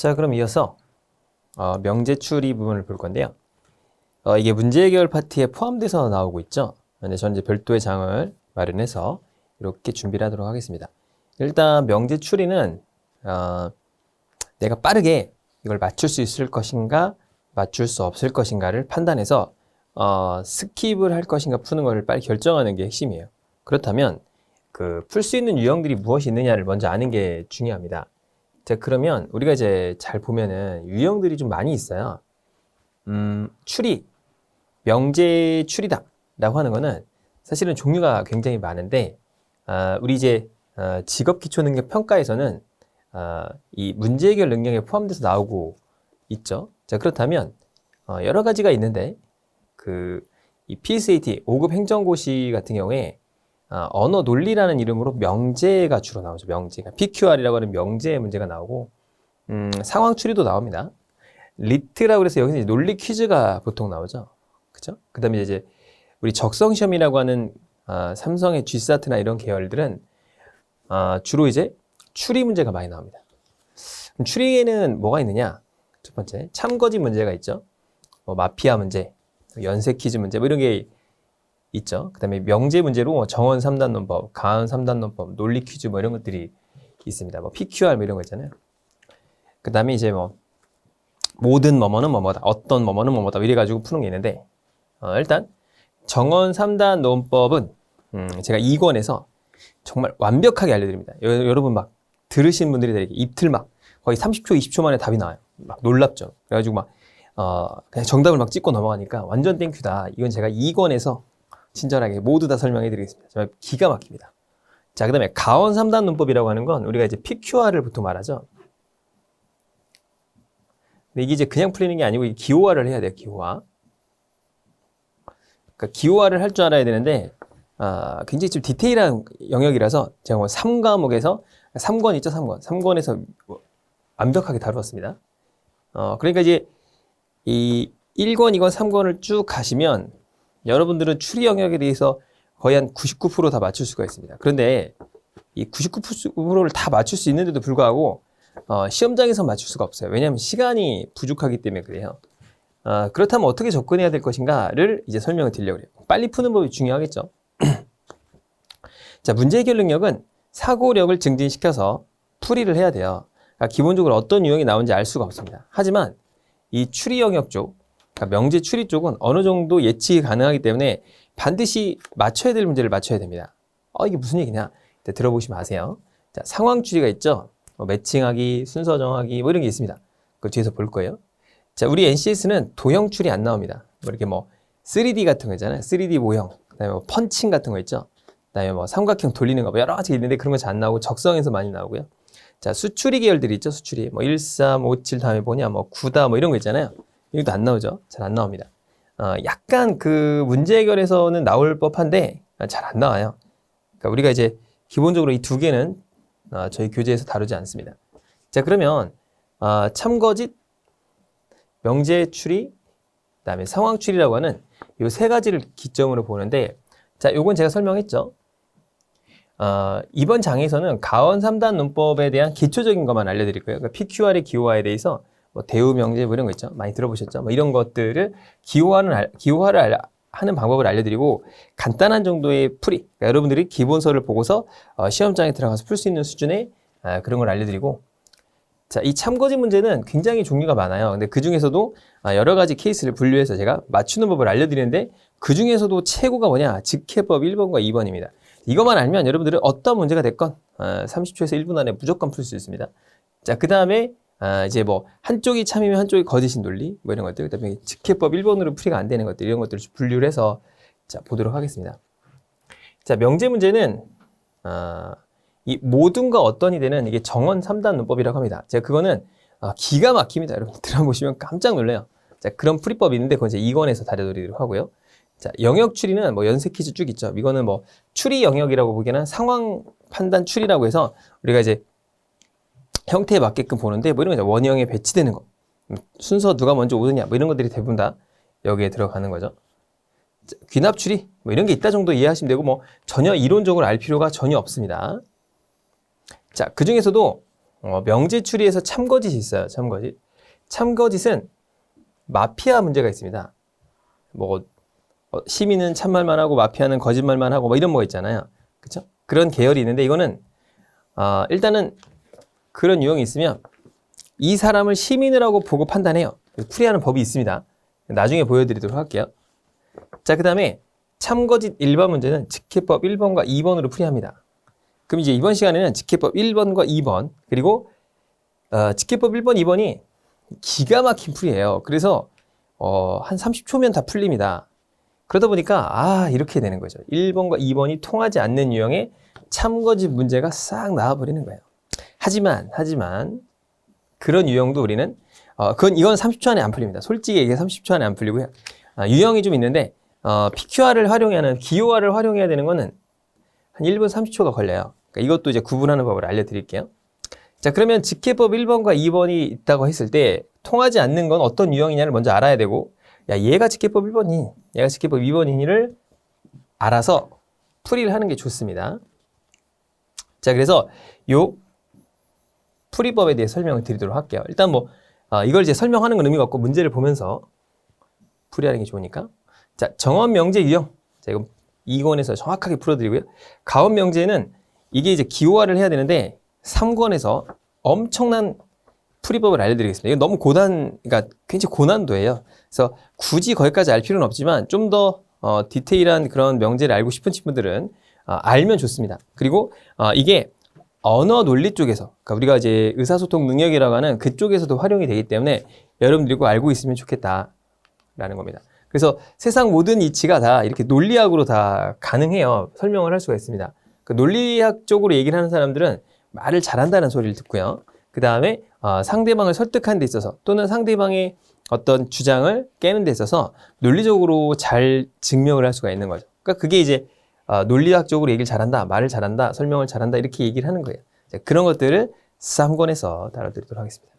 자, 그럼 이어서 명제 추리 부분을 볼 건데요. 이게 문제 해결 파트에 포함돼서 나오고 있죠. 근데 저는 이제 별도의 장을 마련해서 이렇게 준비를 하도록 하겠습니다. 일단 명제 추리는 내가 빠르게 이걸 맞출 수 있을 것인가 맞출 수 없을 것인가를 판단해서 스킵을 할 것인가 푸는 것을 빨리 결정하는 게 핵심이에요. 그렇다면 그 풀 수 있는 유형들이 무엇이 있느냐를 먼저 아는 게 중요합니다. 자, 그러면 우리가 이제 잘 보면은 유형들이 좀 많이 있어요. 추리, 명제 추리다 라고 하는 거는 사실은 종류가 굉장히 많은데 우리 이제 직업기초능력 평가에서는 이 문제 해결 능력에 포함돼서 나오고 있죠. 자, 그렇다면 여러 가지가 있는데 이 PSAT 5급 행정고시 같은 경우에 언어 논리라는 이름으로 명제가 주로 나오죠. 명제. PQR이라고 하는 명제 문제가 나오고 상황 추리도 나옵니다. 리트라고 해서 여기서 이제 논리 퀴즈가 보통 나오죠. 그죠? 그 다음에 이제 우리 적성 시험이라고 하는 삼성의 G사트나 이런 계열들은 주로 이제 추리 문제가 많이 나옵니다. 그럼 추리에는 뭐가 있느냐? 첫 번째, 참거짓 문제가 있죠. 마피아 문제, 연쇄 퀴즈 문제, 뭐 이런 게 있죠. 그 다음에 명제 문제로 정원 3단 논법, 가은 3단 논법, 논리 퀴즈 뭐 이런 것들이 있습니다. 뭐 PQR 뭐 이런 거 있잖아요. 그 다음에 이제 뭐 모든 뭐뭐는 뭐뭐다, 어떤 뭐뭐는 뭐뭐다 이래가지고 푸는 게 있는데 일단 정원 3단 논법은 제가 2권에서 정말 완벽하게 알려드립니다. 여러분 막 들으신 분들이 되게 이틀 막 거의 30초, 20초 만에 답이 나와요. 막 놀랍죠. 그래가지고 막 그냥 정답을 막 찍고 넘어가니까 완전 땡큐다. 이건 제가 2권에서 친절하게 모두 다 설명해 드리겠습니다. 정말 기가 막힙니다. 자, 그 다음에 가원 3단 논법이라고 하는 건 우리가 이제 PQR을 보통 말하죠. 근데 이게 이제 그냥 풀리는 게 아니고 기호화를 해야 돼요. 기호화. 그러니까 기호화를 할 줄 알아야 되는데 굉장히 좀 디테일한 영역이라서 제가 뭐 3과목에서 3권 있죠. 3권에서 완벽하게 다루었습니다. 그러니까 이제 이 1권, 2권, 3권을 쭉 가시면 여러분들은 추리 영역에 대해서 거의 한 99% 다 맞출 수가 있습니다. 그런데 이 99%를 다 맞출 수 있는데도 불구하고 시험장에서 맞출 수가 없어요. 왜냐하면 시간이 부족하기 때문에 그래요. 그렇다면 어떻게 접근해야 될 것인가를 이제 설명을 드리려고 해요. 빨리 푸는 법이 중요하겠죠. 자, 문제 해결 능력은 사고력을 증진시켜서 풀이를 해야 돼요. 그러니까 기본적으로 어떤 유형이 나오는지 알 수가 없습니다. 하지만 이 추리 영역 쪽, 그러니까 명제 추리 쪽은 어느 정도 예측이 가능하기 때문에 반드시 맞춰야 될 문제를 맞춰야 됩니다. 이게 무슨 얘기냐? 들어보시면 아세요. 자, 상황 추리가 있죠. 매칭하기, 순서 정하기 뭐 이런 게 있습니다. 그걸 뒤에서 볼 거예요. 자, 우리 NCS는 도형 추리 안 나옵니다. 뭐 이렇게 뭐 3D 같은 거 있잖아요. 3D 모형, 그다음에 뭐 펀칭 같은 거 있죠. 그다음에 뭐 삼각형 돌리는 거 뭐 여러 가지 있는데 그런 거 잘 안 나오고 적성에서 많이 나오고요. 자, 수추리 계열들이 있죠. 수추리 뭐 1, 3, 5, 7 다음에 뭐냐 뭐 9다 뭐 이런 거 있잖아요. 이것도 안 나오죠. 잘 안 나옵니다. 약간 그 문제 해결에서는 나올 법한데 잘 안 나와요. 그러니까 우리가 이제 기본적으로 이 두 개는 저희 교재에서 다루지 않습니다. 자, 그러면 참거짓, 명제 추리, 그다음에 상황 추리라고 하는 이 세 가지를 기점으로 보는데, 자, 요건 제가 설명했죠. 이번 장에서는 가원 3단 논법에 대한 기초적인 것만 알려드릴 거예요. 그러니까 PQR의 기호화에 대해서 뭐 대우 명제 뭐 이런 거 있죠. 많이 들어보셨죠? 뭐 이런 것들을 기호화를 하는 방법을 알려드리고 간단한 정도의 풀이, 그러니까 여러분들이 기본서를 보고서 시험장에 들어가서 풀 수 있는 수준의 그런 걸 알려드리고, 자, 이 참거짓 문제는 굉장히 종류가 많아요. 근데 그 중에서도 여러 가지 케이스를 분류해서 제가 맞추는 법을 알려드리는데 그 중에서도 최고가 뭐냐? 직해법 1번과 2번입니다. 이것만 알면 여러분들은 어떤 문제가 됐건 30초에서 1분 안에 무조건 풀 수 있습니다. 자, 그 다음에 이제 뭐 한쪽이 참이면 한쪽이 거짓인 논리 뭐 이런 것들, 그다음에 직해법 1번으로 풀이가 안 되는 것들, 이런 것들을 분류를 해서 자, 보도록 하겠습니다. 자, 명제 문제는 이 모든과 어떤이 되는 이게 정원 3단 논법이라고 합니다. 제가 그거는 기가 막힙니다. 여러분 들어보시면 깜짝 놀래요. 자, 그런 풀이법이 있는데 그건 이제 2권에서 다뤄드리도록 하고요. 자, 영역 추리는 뭐 연쇄 퀴즈 쭉 있죠. 이거는 뭐 추리 영역이라고 보기에는 상황 판단 추리라고 해서 우리가 이제 형태에 맞게끔 보는데 뭐 이런 거 원형에 배치되는 거, 순서 누가 먼저 오느냐 뭐 이런 것들이 대부분 다 여기에 들어가는 거죠. 자, 귀납 추리 뭐 이런 게 있다 정도 이해하시면 되고 뭐 전혀 이론적으로 알 필요가 전혀 없습니다. 자, 그 중에서도 명제 추리에서 참거짓이 있어요. 참거짓. 참거짓은 마피아 문제가 있습니다. 뭐 시민은 참말만 하고 마피아는 거짓말만 하고 뭐 이런 거 있잖아요. 그렇죠? 그런 계열이 있는데 이거는 일단은 그런 유형이 있으면 이 사람을 시민이라고 보고 판단해요. 풀이하는 법이 있습니다. 나중에 보여드리도록 할게요. 자, 그 다음에 참거짓 일반 문제는 직해법 1번과 2번으로 풀이합니다. 그럼 이제 이번 시간에는 직해법 1번과 2번 그리고 직해법 1번, 2번이 기가 막힌 풀이에요. 그래서 한 30초면 다 풀립니다. 그러다 보니까 이렇게 되는 거죠. 1번과 2번이 통하지 않는 유형의 참거짓 문제가 싹 나와버리는 거예요. 하지만 그런 유형도 우리는 이건 30초 안에 안 풀립니다. 솔직히 얘기해 30초 안에 안 풀리고요. 유형이 좀 있는데 PQR을 활용하는 기호화를 활용해야 되는 거는 한 1분 30초가 걸려요. 그러니까 이것도 이제 구분하는 법을 알려드릴게요. 자, 그러면 직해법 1번과 2번이 있다고 했을 때 통하지 않는 건 어떤 유형이냐를 먼저 알아야 되고 얘가 직해법 1번이 얘가 직해법 2번이니를 알아서 풀이를 하는 게 좋습니다. 자, 그래서 요 풀이법에 대해 설명을 드리도록 할게요. 일단 이걸 이제 설명하는 건 의미가 없고 문제를 보면서 풀이하는 게 좋으니까. 자, 정원 명제 유형. 자, 이거 2권에서 정확하게 풀어드리고요. 가원 명제는 이게 이제 기호화를 해야 되는데 3권에서 엄청난 풀이법을 알려드리겠습니다. 이건 너무 그러니까 굉장히 고난도예요. 그래서 굳이 거기까지 알 필요는 없지만 좀 더 디테일한 그런 명제를 알고 싶은 친구들은 알면 좋습니다. 그리고 이게 언어 논리 쪽에서, 그러니까 우리가 이제 의사소통 능력이라고 하는 그쪽에서도 활용이 되기 때문에 여러분들이 꼭 알고 있으면 좋겠다라는 겁니다. 그래서 세상 모든 이치가 다 이렇게 논리학으로 다 가능해요. 설명을 할 수가 있습니다. 그 논리학 쪽으로 얘기를 하는 사람들은 말을 잘한다는 소리를 듣고요. 그 다음에 상대방을 설득하는 데 있어서 또는 상대방의 어떤 주장을 깨는 데 있어서 논리적으로 잘 증명을 할 수가 있는 거죠. 그러니까 그게 이제 논리학적으로 얘기를 잘한다, 말을 잘한다, 설명을 잘한다 이렇게 얘기를 하는 거예요. 자, 그런 것들을 3권에서 다뤄드리도록 하겠습니다.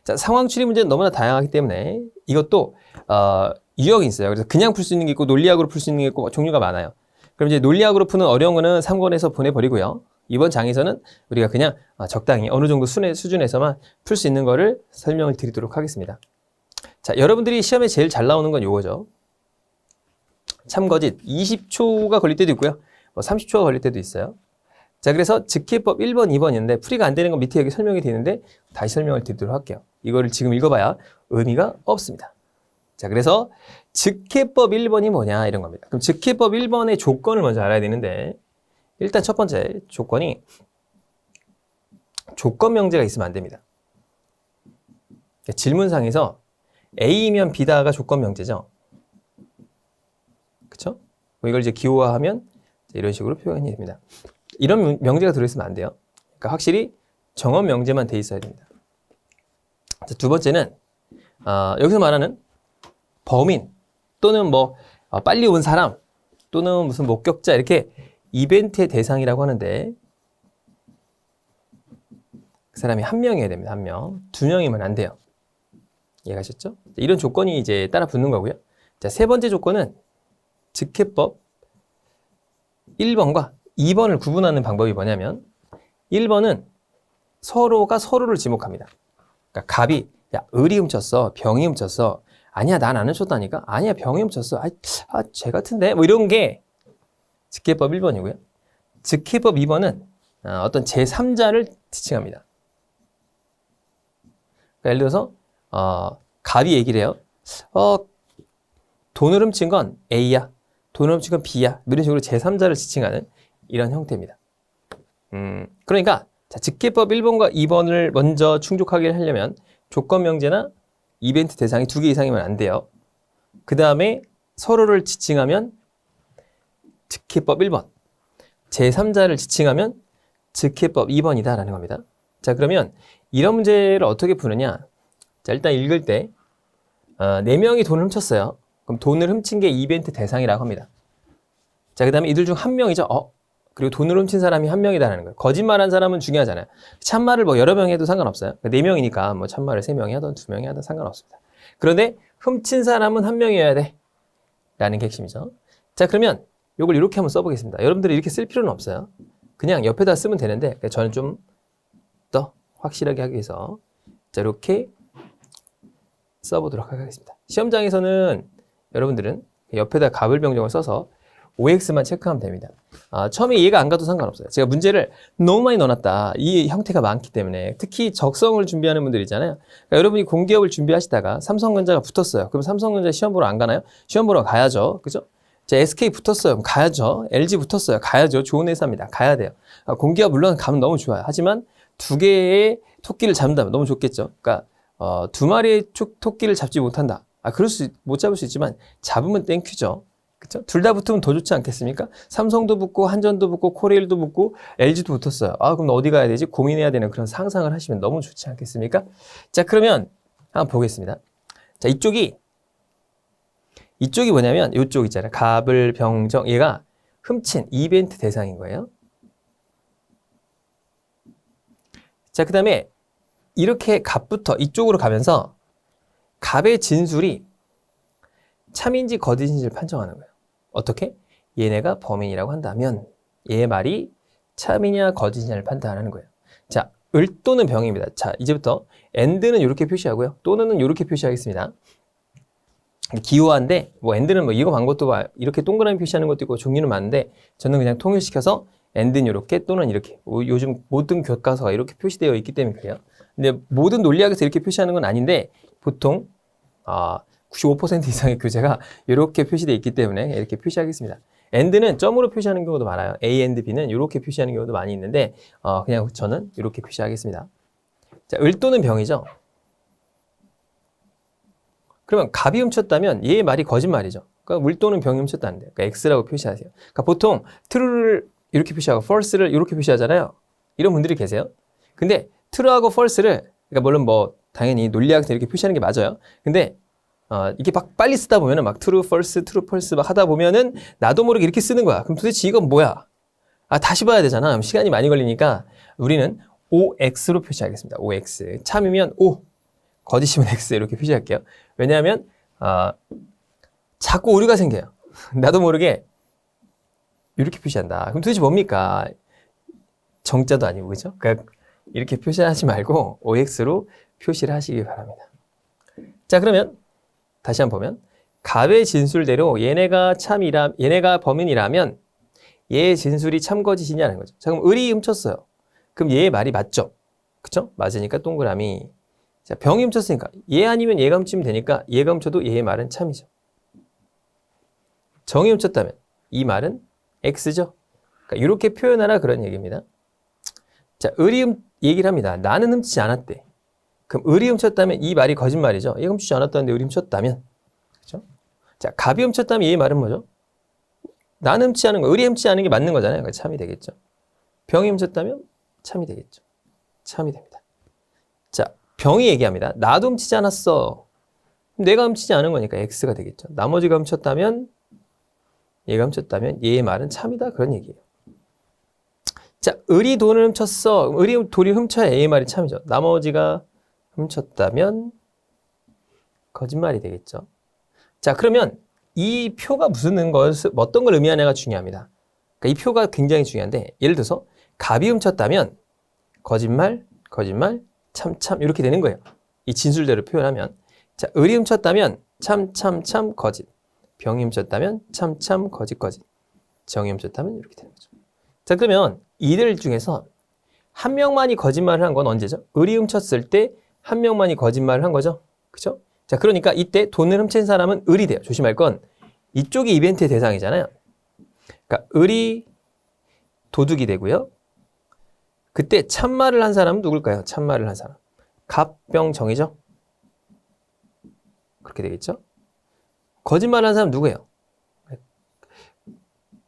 자, 상황 추리 문제는 너무나 다양하기 때문에 이것도 유형이 있어요. 그래서 그냥 풀 수 있는 게 있고 논리학으로 풀 수 있는 게 있고 종류가 많아요. 그럼 이제 논리학으로 푸는 어려운 거는 3권에서 보내버리고요. 이번 장에서는 우리가 그냥 적당히 어느 정도 수준에서만 풀 수 있는 거를 설명을 드리도록 하겠습니다. 자, 여러분들이 시험에 제일 잘 나오는 건 요거죠. 참거짓 20초가 걸릴 때도 있고요. 30초가 걸릴 때도 있어요. 자, 그래서 직해법 1번, 2번인데 풀이가 안 되는 건 밑에 여기 설명이 되는데 다시 설명을 드리도록 할게요. 이거를 지금 읽어봐야 의미가 없습니다. 자, 그래서 직해법 1번이 뭐냐 이런 겁니다. 그럼 직해법 1번의 조건을 먼저 알아야 되는데 일단 첫 번째 조건이 조건 명제가 있으면 안 됩니다. 질문상에서 A면 B다가 조건 명제죠. 그쵸? 이걸 이제 기호화하면 이런 식으로 표현이 됩니다. 이런 명제가 들어있으면 안 돼요. 그러니까 확실히 정원 명제만 돼 있어야 됩니다. 자, 두 번째는 여기서 말하는 범인 또는 빨리 온 사람 또는 무슨 목격자 이렇게 이벤트의 대상이라고 하는데 그 사람이 한 명이어야 됩니다. 한 명. 두 명이면 안 돼요. 이해가셨죠? 이런 조건이 이제 따라 붙는 거고요. 자, 세 번째 조건은 직해법 1번과 2번을 구분하는 방법이 뭐냐면 1번은 서로가 서로를 지목합니다. 그러니까 갑이 야, 을이 훔쳤어. 병이 훔쳤어. 아니야, 난 안 훔쳤다니까. 아니야, 병이 훔쳤어. 쟤 같은데. 이런 게 직해법 1번이고요. 직해법 2번은 어떤 제3자를 지칭합니다. 그러니까 예를 들어서 갑이 얘기를 해요. 돈을 훔친 건 A야. 돈을 훔친 건 B야. 이런 식으로 제3자를 지칭하는 이런 형태입니다. 그러니까 자, 직해법 1번과 2번을 먼저 충족하게 하려면 조건 명제나 이벤트 대상이 2개 이상이면 안 돼요. 그 다음에 서로를 지칭하면 직해법 1번, 제3자를 지칭하면 직해법 2번이다라는 겁니다. 자, 그러면 이런 문제를 어떻게 푸느냐? 자, 일단 읽을 때 4명이 돈을 훔쳤어요. 그럼 돈을 훔친 게 이벤트 대상이라고 합니다. 자, 그 다음에 이들 중 한 명이죠. 그리고 돈을 훔친 사람이 한 명이다라는 거예요. 거짓말한 사람은 중요하잖아요. 참말을 여러 명 해도 상관없어요. 4명이니까 참말을 3명이 하든 2명이 하든 상관없습니다. 그런데 훔친 사람은 한 명이어야 돼. 라는 게 핵심이죠. 자, 그러면 이걸 이렇게 한번 써보겠습니다. 여러분들이 이렇게 쓸 필요는 없어요. 그냥 옆에다 쓰면 되는데 저는 좀 더 확실하게 하기 위해서 자, 이렇게 써보도록 하겠습니다. 시험장에서는 여러분들은 옆에다 갑을 병정을 써서 OX만 체크하면 됩니다. 처음에 이해가 안 가도 상관없어요. 제가 문제를 너무 많이 넣어놨다. 이 형태가 많기 때문에 특히 적성을 준비하는 분들 있잖아요. 그러니까 여러분이 공기업을 준비하시다가 삼성전자가 붙었어요. 그럼 삼성전자 시험 보러 안 가나요? 시험 보러 가야죠. 그죠? 자, SK 붙었어요. 그럼 가야죠. LG 붙었어요. 가야죠. 좋은 회사입니다. 가야 돼요. 공기업 물론 가면 너무 좋아요. 하지만 두 개의 토끼를 잡는다면 너무 좋겠죠. 그러니까 두 마리의 토끼를 잡지 못한다. 못 잡을 수 있지만 잡으면 땡큐죠. 그쵸? 둘 다 붙으면 더 좋지 않겠습니까? 삼성도 붙고 한전도 붙고 코레일도 붙고 LG도 붙었어요. 그럼 어디 가야 되지? 고민해야 되는 그런 상상을 하시면 너무 좋지 않겠습니까? 자, 그러면 한번 보겠습니다. 자, 이쪽이 뭐냐면 이쪽 있잖아요. 갑을 병정 얘가 훔친 이벤트 대상인 거예요. 자, 그 다음에 이렇게 갑부터 이쪽으로 가면서 갑의 진술이 참인지 거짓인지를 판정하는 거예요. 어떻게? 얘네가 범인이라고 한다면 얘의 말이 참이냐 거짓이냐를 판단하는 거예요. 자, 을 또는 병입니다. 자, 이제부터 and는 이렇게 표시하고요. 또는은 이렇게 표시하겠습니다. 기호화인데 and는 이거 반 것도 이렇게 동그라미 표시하는 것도 있고 종류는 많은데 저는 그냥 통일시켜서 and는 이렇게 또는 이렇게 요즘 모든 교과서가 이렇게 표시되어 있기 때문에 그래요. 근데 모든 논리학에서 이렇게 표시하는 건 아닌데 보통 95% 이상의 교재가 이렇게 표시되어 있기 때문에 이렇게 표시하겠습니다. and는 점으로 표시하는 경우도 많아요. A and B는 이렇게 표시하는 경우도 많이 있는데 그냥 저는 이렇게 표시하겠습니다. 자, 을 또는 병이죠. 그러면 갑이 훔쳤다면 얘의 말이 거짓말이죠. 그러니까 을 또는 병이 훔쳤다는데 그러니까 X라고 표시하세요. 그러니까 보통 true를 이렇게 표시하고 false를 이렇게 표시하잖아요. 이런 분들이 계세요. 근데 true하고 false를 그러니까 물론 당연히 논리학에서 이렇게 표시하는 게 맞아요. 근데 이게 막 빨리 쓰다 보면은 막 true, false 막 하다 보면은 나도 모르게 이렇게 쓰는 거야. 그럼 도대체 이건 뭐야? 다시 봐야 되잖아. 그럼 시간이 많이 걸리니까 우리는 OX로 표시하겠습니다. OX. 참이면 O, 거짓이면 X 이렇게 표시할게요. 왜냐하면 자꾸 오류가 생겨요. 나도 모르게 이렇게 표시한다. 그럼 도대체 뭡니까? 정자도 아니고 그죠? 그러니까 이렇게 표시하지 말고 OX로 표시를 하시기 바랍니다. 자, 그러면 다시 한번 보면 갑의 진술대로 얘네가 범인이라면 얘의 진술이 참거짓이냐는 거죠. 자, 그럼 을이 훔쳤어요. 그럼 얘의 말이 맞죠? 그쵸? 맞으니까 동그라미. 자, 병이 훔쳤으니까 얘 아니면 얘가 훔치면 되니까 얘가 훔쳐도 얘의 말은 참이죠. 정이 훔쳤다면 이 말은 X죠. 그러니까 이렇게 표현하라 그런 얘기입니다. 자, 을이 얘기를 합니다. 나는 훔치지 않았대. 그럼 을이 훔쳤다면 이 말이 거짓말이죠. 얘가 훔치지 않았다는데 을이 훔쳤다면. 그렇죠? 자, 갑이 훔쳤다면 얘의 말은 뭐죠? 나는 훔치지 않은 거, 을이 훔치지 않은 게 맞는 거잖아요. 그러니까 참이 되겠죠. 병이 훔쳤다면 참이 되겠죠. 참이 됩니다. 자, 병이 얘기합니다. 나도 훔치지 않았어. 내가 훔치지 않은 거니까 X가 되겠죠. 나머지가 훔쳤다면 얘가 훔쳤다면 얘의 말은 참이다. 그런 얘기예요. 자, 을이 돈을 훔쳤어. 을이 돈을 훔쳐야 얘의 말이 참이죠. 나머지가 훔쳤다면 거짓말이 되겠죠. 자, 그러면 이 표가 어떤 걸 의미하냐가 중요합니다. 그러니까 이 표가 굉장히 중요한데 예를 들어서 갑이 훔쳤다면 거짓말, 참 이렇게 되는 거예요. 이 진술대로 표현하면 자, 을이 훔쳤다면 참 거짓, 병이 훔쳤다면 참 거짓, 정이 훔쳤다면 이렇게 되는 거죠. 자, 그러면 이들 중에서 한 명만이 거짓말을 한 건 언제죠? 을이 훔쳤을 때 한 명만이 거짓말을 한 거죠. 그렇죠? 자, 그러니까 이때 돈을 훔친 사람은 을이 돼요. 조심할 건 이쪽이 이벤트의 대상이잖아요. 그러니까 을이 도둑이 되고요. 그때 참말을 한 사람은 누굴까요? 참말을 한 사람. 갑병정이죠. 그렇게 되겠죠? 거짓말을 한 사람 누구예요?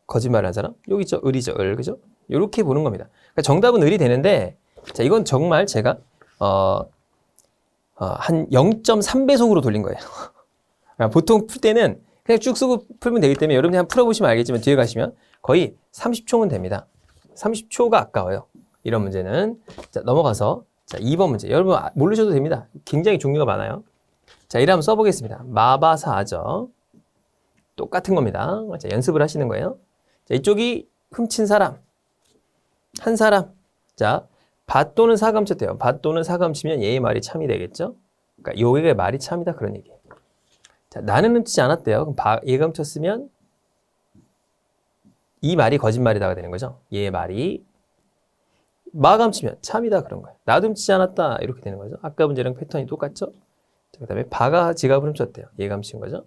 거짓말을 한 사람? 여기 있죠. 을이죠. 을. 그죠? 이렇게 보는 겁니다. 그러니까 정답은 을이 되는데 자, 이건 정말 제가 한 0.3배속으로 돌린 거예요. 보통 풀 때는 그냥 쭉 쓰고 풀면 되기 때문에 여러분이 한번 풀어보시면 알겠지만 뒤에 가시면 거의 30초면 됩니다. 30초가 아까워요. 이런 문제는. 자, 넘어가서 자, 2번 문제. 여러분 모르셔도 됩니다. 굉장히 종류가 많아요. 자, 이를 한번 써보겠습니다. 마바사죠. 똑같은 겁니다. 자, 연습을 하시는 거예요. 자, 이쪽이 훔친 사람. 한 사람. 자, 밭 또는 사가 훔쳤대요. 밭 또는 사가 훔치면 얘의 말이 참이 되겠죠? 그러니까 요의 말이 참이다 그런 얘기예요. 자, 나는 훔치지 않았대요. 그럼 얘가 훔쳤으면 이 말이 거짓말이다가 되는 거죠. 얘의 말이 마가 훔치면 참이다 그런 거예요. 나도 훔치지 않았다 이렇게 되는 거죠. 아까 문제랑 패턴이 똑같죠? 그 다음에 바가 지갑을 훔쳤대요. 얘가 훔친 거죠.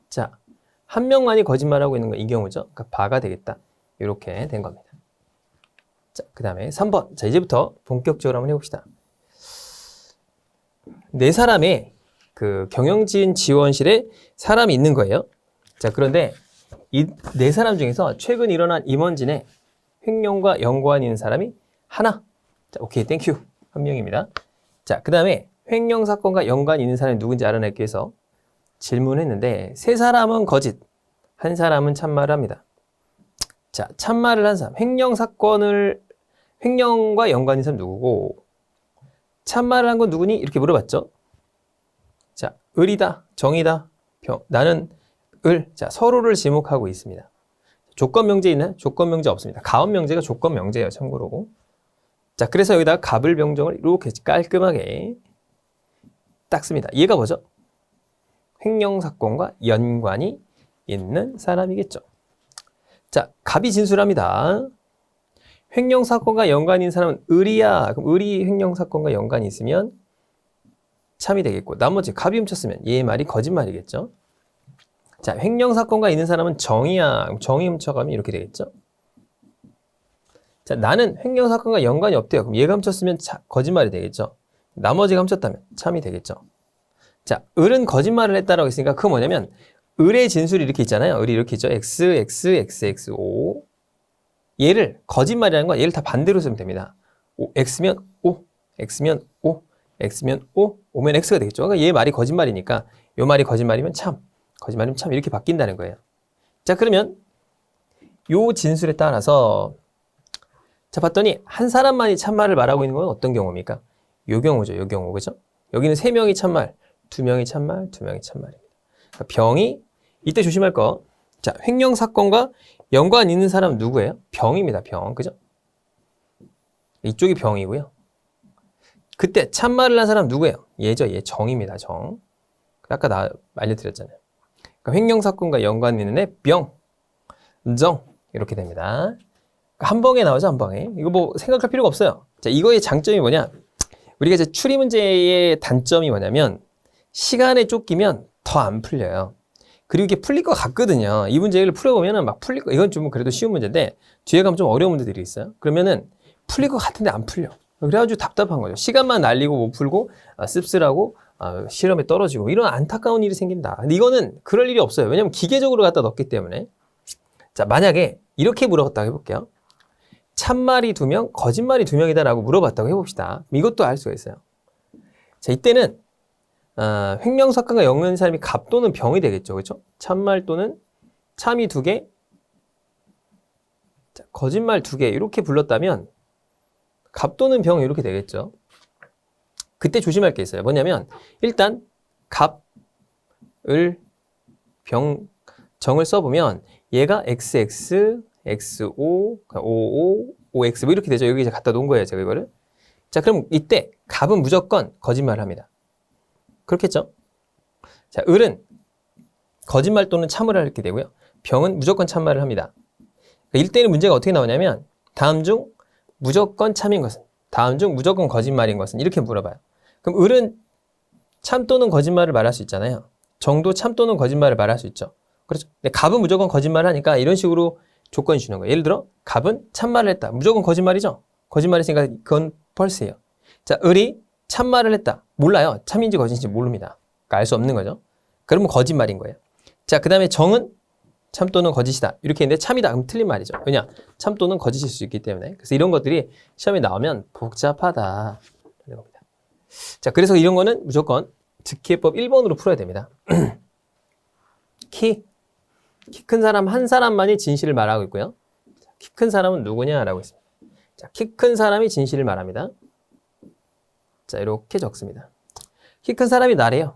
자, 한 명만이 거짓말하고 있는 건 이 경우죠. 그러니까 바가 되겠다. 이렇게 된 겁니다. 자, 그 다음에 3번. 자, 이제부터 본격적으로 한번 해봅시다. 네 사람의 그 경영진 지원실에 사람이 있는 거예요. 자, 그런데 이 네 사람 중에서 최근 일어난 임원진의 횡령과 연관이 있는 사람이 하나. 자, 오케이, 땡큐. 한 명입니다. 자, 그 다음에 횡령 사건과 연관이 있는 사람이 누군지 알아내기 위해서 질문했는데 세 사람은 거짓, 한 사람은 참말을 합니다. 자, 참말을 한 사람, 횡령과 연관이 있는 사람 누구고 참말을 한 건 누구니? 이렇게 물어봤죠. 자, 을이다, 정이다, 나는 을. 자, 서로를 지목하고 있습니다. 조건 명제 있나요? 조건 명제 없습니다. 가업 명제가 조건 명제예요, 참고로. 자, 그래서 여기다가 갑을 병정을 이렇게 깔끔하게 딱 씁니다. 얘가 뭐죠? 횡령 사건과 연관이 있는 사람이겠죠. 자, 갑이 진술합니다. 횡령 사건과 연관이 있는 사람은 을이야. 그럼 을이 횡령 사건과 연관이 있으면 참이 되겠고, 나머지 갑이 훔쳤으면 얘의 말이 거짓말이겠죠. 자, 횡령 사건과 있는 사람은 정이야. 그럼 정이 훔쳐가면 이렇게 되겠죠. 자, 나는 횡령 사건과 연관이 없대요. 그럼 얘가 훔쳤으면 거짓말이 되겠죠. 나머지가 훔쳤다면 참이 되겠죠. 자, 을은 거짓말을 했다라고 했으니까 그건 뭐냐면 을의 진술이 이렇게 있잖아요. 을이 이렇게 있죠. X, X, X, X, O. 얘를 거짓말이라는 건 얘를 다 반대로 쓰면 됩니다. X면 O, X면 O, X면 O, O면 X가 되겠죠. 그러니까 얘 말이 거짓말이니까 요 말이 거짓말이면 참, 거짓말이면 참 이렇게 바뀐다는 거예요. 자, 그러면 요 진술에 따라서 자, 봤더니 한 사람만이 참말을 말하고 있는 건 어떤 경우입니까? 요 경우죠. 요 경우. 그죠? 여기는 3명이 참말, 2명이 참말, 2명이 참말입니다. 그러니까 병이 이때 조심할 거. 자, 횡령 사건과 연관 있는 사람은 누구예요? 병입니다. 병. 그죠? 이쪽이 병이고요. 그때 참말을 한 사람 누구예요? 얘죠. 얘 정입니다. 정. 아까 알려드렸잖아요. 그러니까 횡령 사건과 연관 있는 애 병, 정 이렇게 됩니다. 한 방에 나오죠. 한 방에. 이거 뭐 생각할 필요가 없어요. 자, 이거의 장점이 뭐냐? 우리가 이제 추리 문제의 단점이 뭐냐면 시간에 쫓기면 더 안 풀려요. 그리고 이게 풀릴 것 같거든요. 이 문제를 풀어보면은 막 풀릴 거, 이건 좀 그래도 쉬운 문제인데 뒤에 가면 좀 어려운 문제들이 있어요. 그러면은 풀릴 것 같은데 안 풀려. 그래가지고 답답한 거죠. 시간만 날리고 못 풀고 씁쓸하고 실험에 떨어지고 이런 안타까운 일이 생긴다. 근데 이거는 그럴 일이 없어요. 왜냐면 기계적으로 갖다 넣기 때문에. 자, 만약에 이렇게 물어봤다고 해볼게요. 참말이 2명, 거짓말이 2명이다 라고 물어봤다고 해봅시다. 이것도 알 수가 있어요. 자, 이때는 횡령 사건과 연관된 사람이 갑 또는 병이 되겠죠. 그렇죠? 참말 또는 참이 2개, 자, 거짓말 2개 이렇게 불렀다면 갑 또는 병 이렇게 되겠죠. 그때 조심할 게 있어요. 뭐냐면 일단 갑, 을, 병, 정을 써보면 얘가 XX, XO, OO, OX 뭐 이렇게 되죠. 여기 이제 갖다 놓은 거예요. 제가 이거를. 자, 그럼 이때 갑은 무조건 거짓말을 합니다. 그렇겠죠? 자, 을은 거짓말 또는 참을 하게 되고요. 병은 무조건 참말을 합니다. 그러니까 1대1 문제가 어떻게 나오냐면 다음 중 무조건 참인 것은, 다음 중 무조건 거짓말인 것은 이렇게 물어봐요. 그럼 을은 참 또는 거짓말을 말할 수 있잖아요. 정도 참 또는 거짓말을 말할 수 있죠. 그렇죠? 근데 갑은 무조건 거짓말을 하니까 이런 식으로 조건이 주는 거예요. 예를 들어 갑은 참말을 했다. 무조건 거짓말이죠. 거짓말했으니까 그건 펄스예요. 자, 을이 참말을 했다. 몰라요. 참인지 거짓인지 모릅니다. 그러니까 알 수 없는 거죠. 그러면 거짓말인 거예요. 자, 그 다음에 정은 참 또는 거짓이다. 이렇게 했는데 참이다. 그럼 틀린 말이죠. 왜냐? 참 또는 거짓일 수 있기 때문에. 그래서 이런 것들이 시험에 나오면 복잡하다. 이런 겁니다. 자, 그래서 이런 거는 무조건 즉회법 1번으로 풀어야 됩니다. 키 큰 사람 한 사람만이 진실을 말하고 있고요. 키 큰 사람은 누구냐라고 있습니다. 자, 키 큰 사람이 진실을 말합니다. 자, 이렇게 적습니다. 키 큰 사람이 나래요.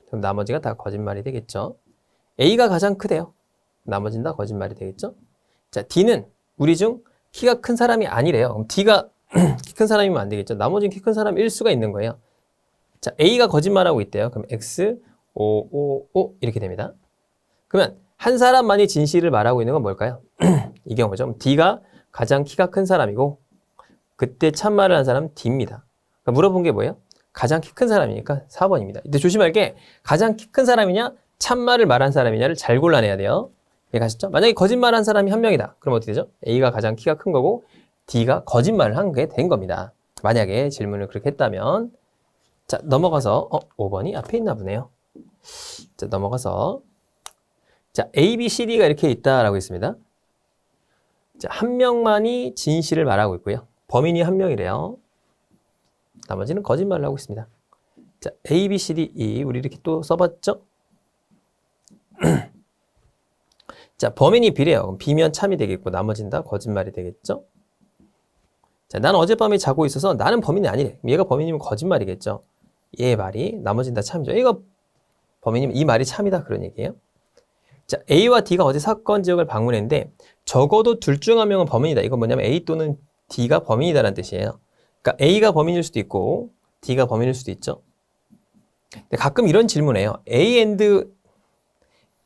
그럼 나머지가 다 거짓말이 되겠죠. A가 가장 크대요. 나머지는 다 거짓말이 되겠죠. 자, D는 우리 중 키가 큰 사람이 아니래요. 그럼 D가 키 큰 사람이면 안 되겠죠. 나머지는 키 큰 사람일 수가 있는 거예요. 자, A가 거짓말하고 있대요. 그럼 X, O 이렇게 됩니다. 그러면 한 사람만이 진실을 말하고 있는 건 뭘까요? 이 경우죠. D가 가장 키가 큰 사람이고 그때 참말을 한 사람은 D입니다. 그러니까 물어본 게 뭐예요? 가장 키 큰 사람이니까 4번입니다. 이때 조심할 게 가장 키 큰 사람이냐 참말을 말한 사람이냐를 잘 골라내야 돼요. 이해가셨죠? 만약에 거짓말한 사람이 한 명이다. 그럼 어떻게 되죠? A가 가장 키가 큰 거고 D가 거짓말을 한 게 된 겁니다. 만약에 질문을 그렇게 했다면 자 넘어가서 5번이 앞에 있나 보네요. 자 넘어가서 자 A, B, C, D가 이렇게 있다라고 했습니다. 자, 한 명만이 진실을 말하고 있고요. 범인이 한 명이래요. 나머지는 거짓말을 하고 있습니다. 자, A, B, C, D, E 우리 이렇게 또 써봤죠? 자, 범인이 B래요. 그럼 B면 참이 되겠고 나머지는 다 거짓말이 되겠죠? 자, 나는 어젯밤에 자고 있어서 나는 범인이 아니래. 얘가 범인이면 거짓말이겠죠? 얘의 말이 나머지는 다 참이죠. 얘가 범인이면 이 말이 참이다 그런 얘기예요. 자, A와 D가 어제 사건 지역을 방문했는데 적어도 둘 중 한 명은 범인이다. 이건 뭐냐면 A 또는 D가 범인이다라는 뜻이에요. 그러니까 A가 범인일 수도 있고 D가 범인일 수도 있죠. 근데 가끔 이런 질문해요. A and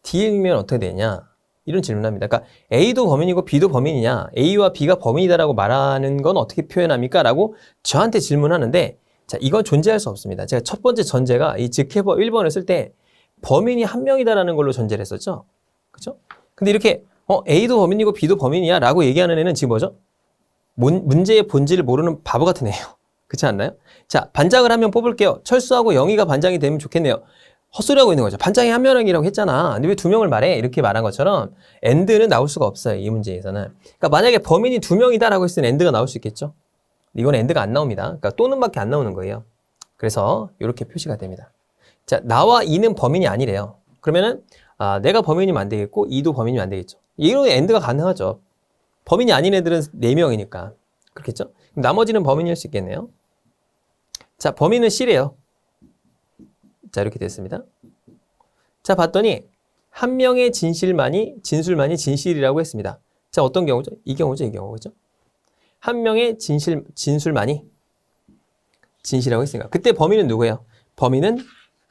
D면 어떻게 되냐? 이런 질문합니다. 그러니까 A도 범인이고 B도 범인이냐? A와 B가 범인이다라고 말하는 건 어떻게 표현합니까? 라고 저한테 질문하는데 자, 이건 존재할 수 없습니다. 제가 첫 번째 전제가 이 즉해법 1번을 쓸 때 범인이 한 명이다라는 걸로 전제를 했었죠. 그렇죠? 근데 이렇게 A도 범인이고 B도 범인이야 라고 얘기하는 애는 지금 뭐죠? 문제의 본질을 모르는 바보 같은 애예요. 그렇지 않나요? 자, 반장을 한 명 뽑을게요. 철수하고 영희가 반장이 되면 좋겠네요. 헛소리하고 있는 거죠. 반장이 한 명이라고 했잖아. 근데 왜 두 명을 말해? 이렇게 말한 것처럼 end는 나올 수가 없어요. 이 문제에서는. 그러니까 만약에 범인이 두 명이다라고 했을 때는 end가 나올 수 있겠죠. 이건 end가 안 나옵니다. 그러니까 또는밖에 안 나오는 거예요. 그래서 이렇게 표시가 됩니다. 자, 나와 이는 범인이 아니래요. 그러면은 내가 범인이면 안 되겠고 이도 범인이면 안 되겠죠. 이런 end가 가능하죠. 범인이 아닌 애들은 4명이니까. 그렇겠죠? 그럼 나머지는 범인일 수 있겠네요. 자, 범인은 C래요. 자, 이렇게 됐습니다. 자, 봤더니 한 명의 진술만이 진실이라고 했습니다. 자, 어떤 경우죠? 이 경우죠, 이 경우죠. 한 명의 진술만이 진실이라고 했으니까. 그때 범인은 누구예요? 범인은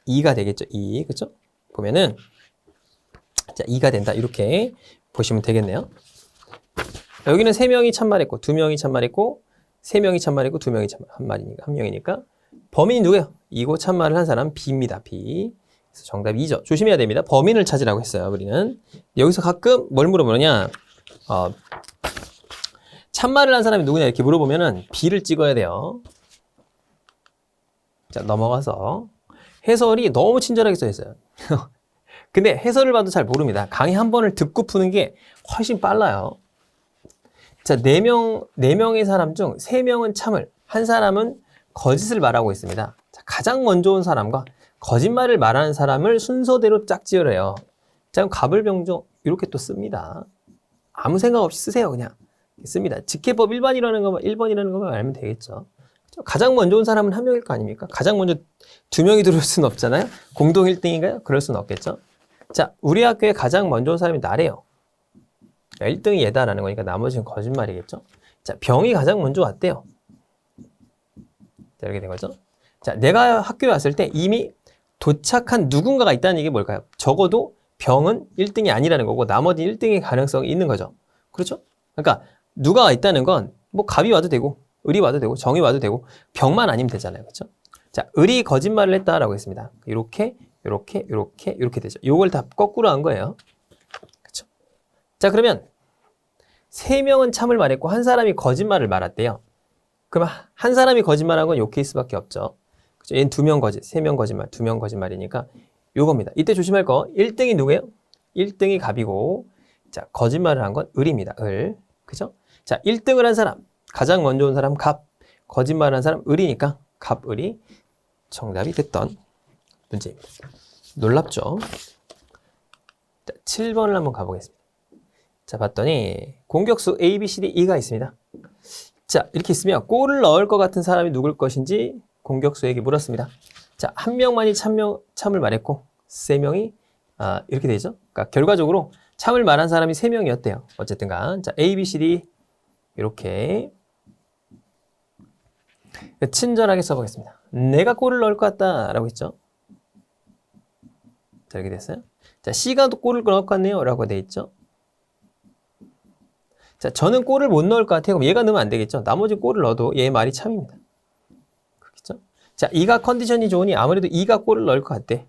2가 되겠죠. 2, 그렇죠? 보면은 자, 2가 된다. 이렇게 보시면 되겠네요. 여기는 3명이 참말했고 2명이 참말했고 3명이 참말했고 2명이 한 명이니까 범인이 누구예요? 이고 참말을 한 사람 B입니다. B. 그래서 정답 2죠. 조심해야 됩니다. 범인을 찾으라고 했어요. 우리는 여기서 가끔 뭘 물어보느냐? 참말을 한 사람이 누구냐 이렇게 물어보면은 B를 찍어야 돼요. 자, 넘어가서 해설이 너무 친절하게 써 있어요. 근데 해설을 봐도 잘 모릅니다. 강의 한 번을 듣고 푸는 게 훨씬 빨라요. 자, 4명의 사람 중 3명은 참을, 한 사람은 거짓을 말하고 있습니다. 자, 가장 먼저 온 사람과 거짓말을 말하는 사람을 순서대로 짝지어래요. 자, 그럼 갑을병조 이렇게 또 씁니다. 아무 생각 없이 쓰세요. 그냥 씁니다. 직해법 1번이라는 것만 알면 되겠죠. 가장 먼저 온 사람은 한 명일 거 아닙니까? 가장 먼저 2명이 들어올 수는 없잖아요. 공동 1등인가요? 그럴 수는 없겠죠. 자, 우리 학교에 가장 먼저 온 사람이 나래요. 1등이 얘다라는 거니까 나머지는 거짓말이겠죠. 자, 병이 가장 먼저 왔대요. 자, 이렇게 된 거죠. 자, 내가 학교에 왔을 때 이미 도착한 누군가가 있다는 얘기 뭘까요? 적어도 병은 1등이 아니라는 거고 나머지 1등의 가능성이 있는 거죠. 그렇죠? 그러니까 누가 있다는 건 뭐 갑이 와도 되고 을이 와도 되고 정이 와도 되고 병만 아니면 되잖아요. 그렇죠? 자, 을이 거짓말을 했다라고 했습니다. 이렇게 되죠. 요걸 다 거꾸로 한 거예요. 그렇죠? 자, 그러면 3명은 참을 말했고 한 사람이 거짓말을 말했대요. 그럼 한 사람이 거짓말한 건 요 케이스밖에 없죠. 그렇죠? 얘는 2명 거짓, 3명 거짓말, 2명 거짓말이니까 요겁니다. 이때 조심할 거 1등이 누구예요? 1등이 갑이고 자, 거짓말을 한 건 을입니다. 을. 그죠? 자, 1등을 한 사람, 가장 먼저 온 사람 갑, 거짓말을 한 사람 을이니까 갑, 을이 정답이 됐던 문제입니다. 놀랍죠? 자, 7번을 한번 가보겠습니다. 자, 봤더니 공격수 A, B, C, D, E가 있습니다. 자, 이렇게 있으면 골을 넣을 것 같은 사람이 누굴 것인지 공격수에게 물었습니다. 자, 한 명만이 참을 말했고 3명이 이렇게 되죠. 그러니까 결과적으로 참을 말한 사람이 3명이었대요. 어쨌든 간. 자, A, B, C, D 이렇게 친절하게 써보겠습니다. 내가 골을 넣을 것 같다라고 했죠. 자, 이렇게 됐어요. 자, C가 골을 넣을 것 같네요 라고 돼 있죠. 자, 저는 골을 못 넣을 것 같아요. 그럼 얘가 넣으면 안 되겠죠. 나머지 골을 넣어도 얘 말이 참입니다. 그렇겠죠? 자, E가 컨디션이 좋으니 아무래도 E가 골을 넣을 것 같대.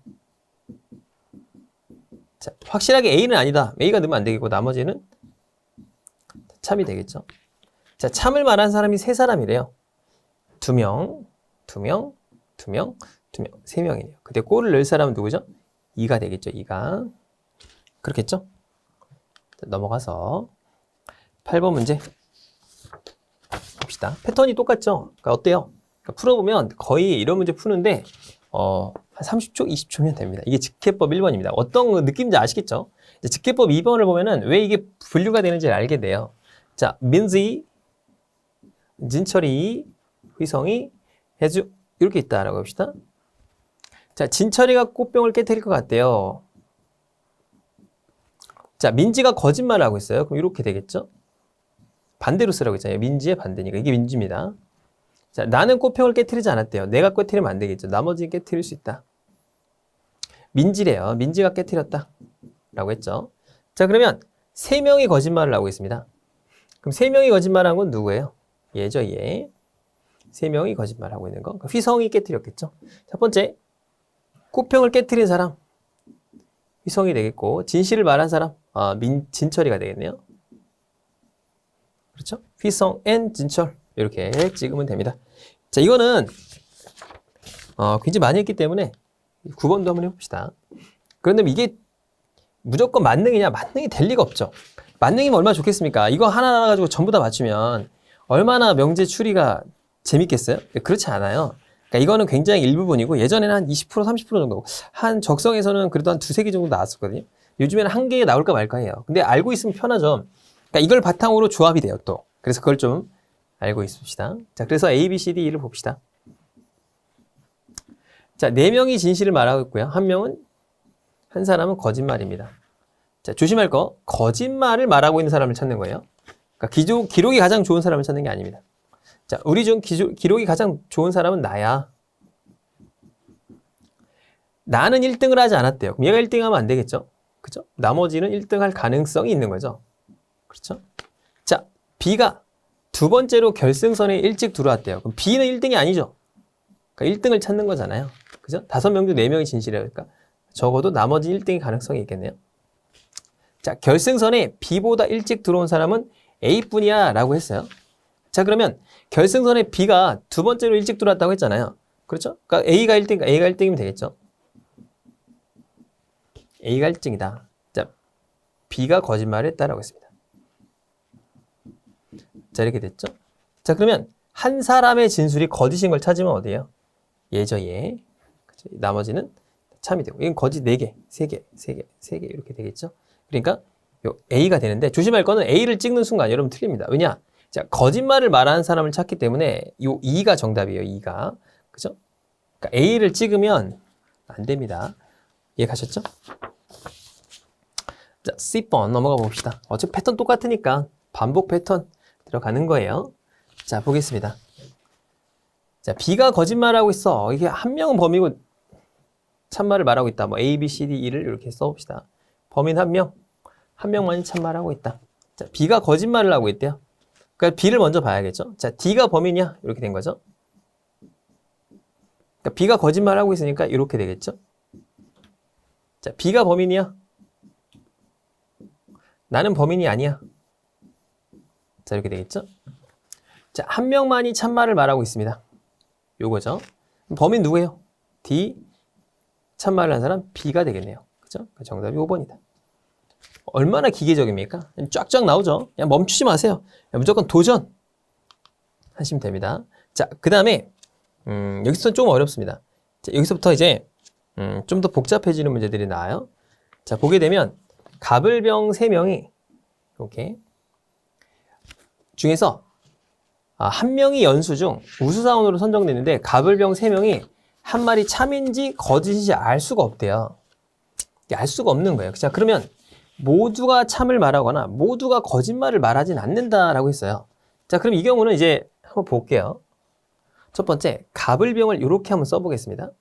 자, 확실하게 A는 아니다. A가 넣으면 안 되겠고 나머지는 참이 되겠죠. 자, 참을 말한 사람이 세 사람이래요. 2명, 2명, 2명, 2명, 3명이네요. 그때 골을 넣을 사람은 누구죠? 2가 되겠죠. 2가. 그렇겠죠? 자, 넘어가서 8번 문제 봅시다. 패턴이 똑같죠? 그러니까 어때요? 그러니까 풀어보면 거의 이런 문제 푸는데 한 30초, 20초면 됩니다. 이게 직해법 1번입니다. 어떤 느낌인지 아시겠죠? 이제 직해법 2번을 보면은 왜 이게 분류가 되는지 알게 돼요. 자, 민지, 진철이, 휘성이, 해주 이렇게 있다라고 합시다. 자, 진철이가 꽃병을 깨뜨릴 것 같대요. 자, 민지가 거짓말을 하고 있어요. 그럼 이렇게 되겠죠? 반대로 쓰라고 했잖아요. 민지의 반대니까. 이게 민지입니다. 자, 나는 꽃병을 깨뜨리지 않았대요. 내가 깨뜨리면 안 되겠죠. 나머지는 깨뜨릴 수 있다. 민지래요. 민지가 깨뜨렸다. 라고 했죠. 자, 그러면 3명이 거짓말을 하고 있습니다. 그럼 3명이 거짓말한 건 누구예요? 얘죠, 얘. 3명이 거짓말하고 있는 거. 그러니까 휘성이 깨뜨렸겠죠. 첫 번째, 꽃병을 깨뜨린 사람. 휘성이 되겠고, 진실을 말한 사람. 진철이가 되겠네요. 그렇죠? 휘성 앤 진철. 이렇게 찍으면 됩니다. 자, 이거는 굉장히 많이 했기 때문에 9번도 한번 해봅시다. 그런데 이게 무조건 만능이냐? 만능이 될 리가 없죠. 만능이면 얼마나 좋겠습니까? 이거 하나 가지고 전부 다 맞추면 얼마나 명제 추리가 재밌겠어요? 그렇지 않아요. 그러니까 이거는 굉장히 일부분이고 예전에는 한 20%, 30% 정도 한 적성에서는 그래도 한 2-3개 정도 나왔었거든요. 요즘에는 한 개 나올까 말까 해요. 근데 알고 있으면 편하죠. 그러니까 이걸 바탕으로 조합이 돼요, 또. 그래서 그걸 좀 알고 있읍시다. 자, 그래서 A, B, C, D를 봅시다. 자, 4명이 진실을 말하고 있고요. 한 사람은 거짓말입니다. 자, 조심할 거, 거짓말을 말하고 있는 사람을 찾는 거예요. 그러니까 기록이 가장 좋은 사람을 찾는 게 아닙니다. 자, 우리 중 기록이 가장 좋은 사람은 나야. 나는 1등을 하지 않았대요. 그럼 얘가 1등 하면 안 되겠죠? 그죠? 나머지는 1등 할 가능성이 있는 거죠. 그렇죠? 자, B가 두 번째로 결승선에 일찍 들어왔대요. 그럼 B는 1등이 아니죠? 그러니까 1등을 찾는 거잖아요. 그죠? 5명 중 4명이 진실이니까 적어도 나머지 1등의 가능성이 있겠네요. 자, 결승선에 B보다 일찍 들어온 사람은 A뿐이야 라고 했어요. 자, 그러면 결승선에 B가 두 번째로 일찍 들어왔다고 했잖아요. 그렇죠? 그러니까 A가 1등이면 되겠죠. A가 1등이다. 자, B가 거짓말을 했다라고 했습니다. 자, 이렇게 됐죠? 자, 그러면 한 사람의 진술이 거짓인 걸 찾으면 어디예요? 얘죠, 얘. 그렇죠? 나머지는 참이 되고. 이건 거짓 4개, 3개, 3개, 3개 이렇게 되겠죠? 그러니까 요 A가 되는데 조심할 거는 A를 찍는 순간 여러분 틀립니다. 왜냐? 자, 거짓말을 말하는 사람을 찾기 때문에 요 2가 정답이에요. 2가. 그죠? 그러니까 A를 찍으면 안 됩니다. 이해가셨죠? 자, C번 넘어가 봅시다. 어차피 패턴 똑같으니까 반복 패턴 들어가는 거예요. 자, 보겠습니다. 자, B가 거짓말하고 있어. 이게 한 명은 범이고 참말을 말하고 있다. 뭐 A, B, C, D, E를 이렇게 써봅시다. 범인 한 명만이 참말하고 있다. 자, B가 거짓말을 하고 있대요. 그러니까 B를 먼저 봐야겠죠. 자, D가 범인이야. 이렇게 된 거죠. 그러니까 B가 거짓말하고 있으니까 이렇게 되겠죠. 자, B가 범인이야. 나는 범인이 아니야. 자, 이렇게 되겠죠. 자, 한 명만이 참말을 말하고 있습니다. 요거죠. 범인 누구예요? D. 참말을 한 사람 B가 되겠네요. 그죠? 정답이 5번이다. 얼마나 기계적입니까? 쫙쫙 나오죠. 그냥 멈추지 마세요. 무조건 도전 하시면 됩니다. 자, 그 다음에 여기서 좀 어렵습니다. 자, 여기서부터 이제 좀 더 복잡해지는 문제들이 나와요. 자, 보게 되면 가불병 3명이 이렇게 중에서 한 명이 연수 중 우수사원으로 선정됐는데 가불병 3명이 한 말이 참인지 거짓인지 알 수가 없대요. 알 수가 없는 거예요. 자, 그러면 모두가 참을 말하거나 모두가 거짓말을 말하진 않는다라고 했어요. 자, 그럼 이 경우는 이제 한번 볼게요. 첫 번째, 갑을병을 이렇게 한번 써보겠습니다.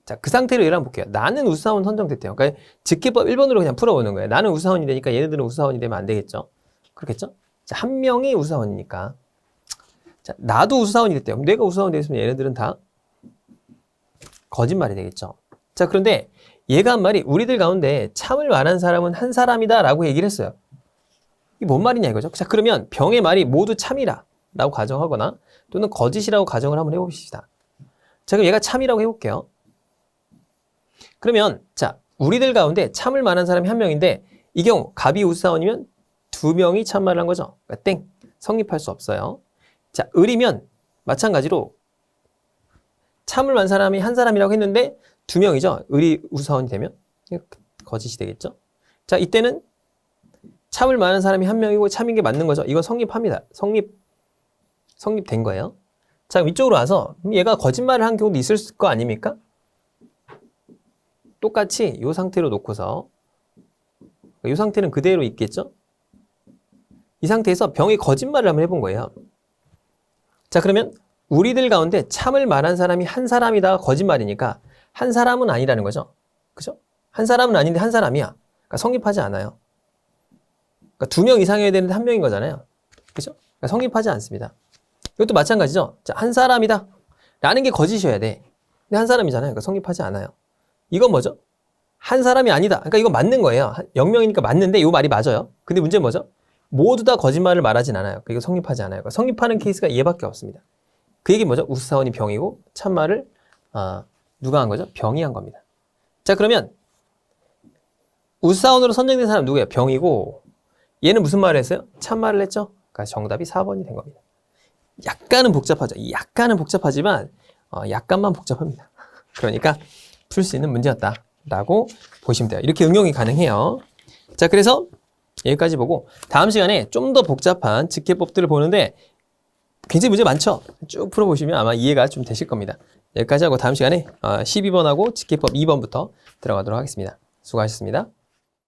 자, 그 상태로 얘를 한번 볼게요. 나는 우수사원 선정됐대요. 그러니까 직계법 1번으로 그냥 풀어보는 거예요. 나는 우수사원이 되니까 얘네들은 우수사원이 되면 안 되겠죠. 그렇겠죠? 자, 한 명이 우수사원이니까. 자, 나도 우수사원이 됐대요. 그럼 내가 우수사원이 됐으면 얘네들은 다 거짓말이 되겠죠. 자, 그런데 얘가 한 말이 우리들 가운데 참을 말한 사람은 한 사람이다 라고 얘기를 했어요. 이게 뭔 말이냐 이거죠. 자, 그러면 병의 말이 모두 참이라 라고 가정하거나 또는 거짓이라고 가정을 한번 해봅시다. 자, 그럼 얘가 참이라고 해볼게요. 그러면 자, 우리들 가운데 참을 만한 사람이 한 명인데 이 경우 갑이 우수사원이면 두 명이 참말을 한 거죠. 그러니까 땡, 성립할 수 없어요. 자, 을이면 마찬가지로 참을 만한 사람이 한 사람이라고 했는데 두 명이죠. 을이 우수사원이 되면 거짓이 되겠죠. 자, 이때는 참을 만한 사람이 한 명이고 참인 게 맞는 거죠. 이건 성립합니다. 성립된 거예요. 자, 위쪽으로 와서 얘가 거짓말을 한 경우도 있을 거 아닙니까? 똑같이 이 상태로 놓고서 이 상태는 그대로 있겠죠? 이 상태에서 병이 거짓말을 한번 해본 거예요. 자, 그러면 우리들 가운데 참을 말한 사람이 한 사람이다 거짓말이니까 한 사람은 아니라는 거죠. 그죠? 한 사람은 아닌데 한 사람이야. 그러니까 성립하지 않아요. 그러니까 두 명 이상이어야 되는데 한 명인 거잖아요. 그죠? 그러니까 성립하지 않습니다. 이것도 마찬가지죠. 자, 한 사람이다 라는 게 거짓이어야 돼. 근데 한 사람이잖아요. 그러니까 성립하지 않아요. 이건 뭐죠? 한 사람이 아니다. 그러니까 이거 맞는 거예요. 0명이니까 맞는데 이 말이 맞아요. 근데 문제는 뭐죠? 모두 다 거짓말을 말하진 않아요. 그러니까 이거 성립하지 않아요. 그러니까 성립하는 케이스가 얘밖에 없습니다. 그 얘기는 뭐죠? 우수사원이 병이고 참말을 누가 한 거죠? 병이 한 겁니다. 자, 그러면 우수사원으로 선정된 사람 누구예요? 병이고 얘는 무슨 말을 했어요? 참말을 했죠? 그러니까 정답이 4번이 된 겁니다. 약간은 복잡하죠. 약간은 복잡하지만 약간만 복잡합니다. 그러니까 풀 수 있는 문제였다라고 보시면 돼요. 이렇게 응용이 가능해요. 자, 그래서 여기까지 보고 다음 시간에 좀 더 복잡한 직계법들을 보는데 굉장히 문제 많죠? 쭉 풀어보시면 아마 이해가 좀 되실 겁니다. 여기까지 하고 다음 시간에 12번하고 직계법 2번부터 들어가도록 하겠습니다. 수고하셨습니다.